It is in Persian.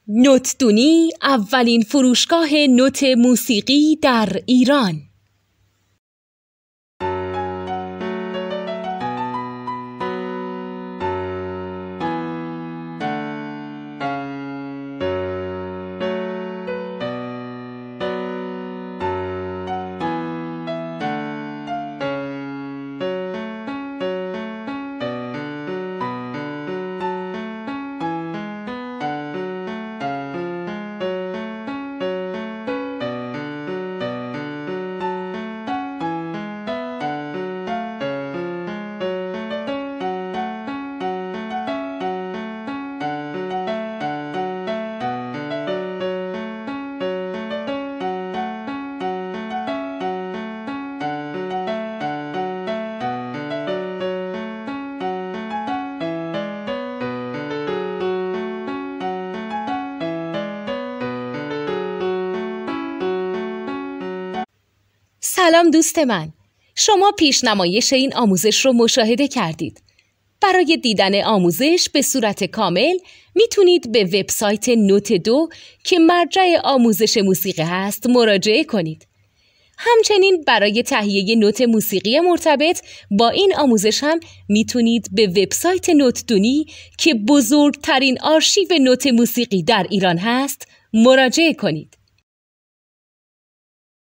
نوتدونی اولین فروشگاه نوت موسیقی در ایران. سلام دوست من، شما پیشنمایش این آموزش رو مشاهده کردید. برای دیدن آموزش به صورت کامل میتونید به وبسایت نوت 2 که مرجع آموزش موسیقی هست مراجعه کنید. همچنین برای تهیه نوت موسیقی مرتبط با این آموزش هم میتونید به وبسایت نوتدونی که بزرگترین آرشیو نوت موسیقی در ایران هست مراجعه کنید.